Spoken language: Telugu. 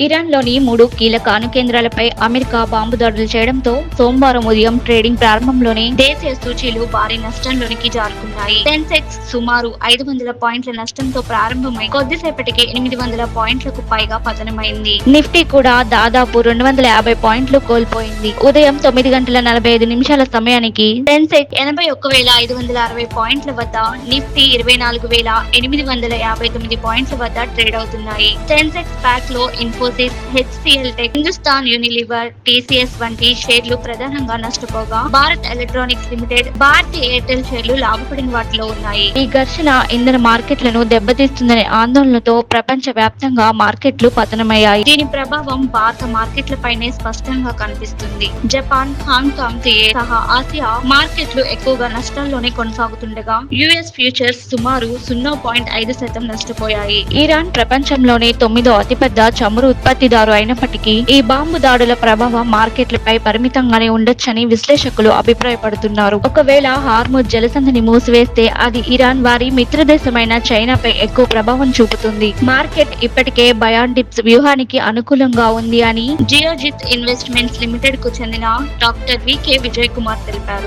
ఇరాన్లోని 3 కీలక అణు కేంద్రాలపై అమెరికా బాంబు దాడులు చేయడంతో సోమవారం ఉదయం ట్రేడింగ్ ప్రారంభంలోనే దేశీయ సూచీలు భారీ నష్టంలోనికి జారుకున్నాయి. సెన్సెక్స్ సుమారు 500 పాయింట్ల నష్టంతో ప్రారంభమై కొద్దిసేపటికి 800 పాయింట్లకు పైగా పతనమైంది. నిఫ్టీ కూడా దాదాపు 250 పాయింట్లు కోల్పోయింది. ఉదయం 9 గంటల 45 నిమిషాల సమయానికి సెన్సెక్స్ 81,560 పాయింట్ల వద్ద, నిఫ్టీ 24,859 పాయింట్ల వద్ద ట్రేడ్ అవుతున్నాయి. సెన్సెక్స్ ప్యాక్ లో HCL tech, Hindustan Unilever, TCS వంటి షేర్లు ప్రధానంగా నష్టపోగా, భారత్ ఎలక్ట్రానిక్స్ లిమిటెడ్, భారతీ ఎయిర్టెల్ షేర్లు లాభపడిన వాటిలో ఉన్నాయి. ఈ ఘర్షణ ఇంధన మార్కెట్లను దెబ్బతీస్తుందనే ఆందోళనతో ప్రపంచ వ్యాప్తంగా మార్కెట్లు పతనమయ్యాయి. దీని ప్రభావం భారత మార్కెట్లపైనే స్పష్టంగా కనిపిస్తుంది. జపాన్, హాంకాంగ్ సహా ఆసియా మార్కెట్లు ఎక్కువగా నష్టాల్లోనే కొనసాగుతుండగా, యుఎస్ ఫ్యూచర్స్ సుమారు 0.5% నష్టపోయాయి. ఇరాన్ ప్రపంచంలోనే 9వ అతిపెద్ద చమురు ఉత్పత్తిదారు అయినప్పటికీ ఈ బాంబు దాడుల ప్రభావం మార్కెట్లపై పరిమితంగానే ఉండొచ్చని విశ్లేషకులు అభిప్రాయపడుతున్నారు. ఒకవేళ హార్ముజ్ జలసంధిని మూసివేస్తే అది ఇరాన్ వారి మిత్రదేశమైన చైనాపై ఎక్కువ ప్రభావం చూపుతుంది. మార్కెట్ ఇప్పటికే బయాన్ డిప్స్ వ్యూహానికి అనుకూలంగా ఉంది అని జియోజిత్ ఇన్వెస్ట్మెంట్స్ లిమిటెడ్ కు చెందిన డాక్టర్ వికే విజయ్ కుమార్ తెలిపారు.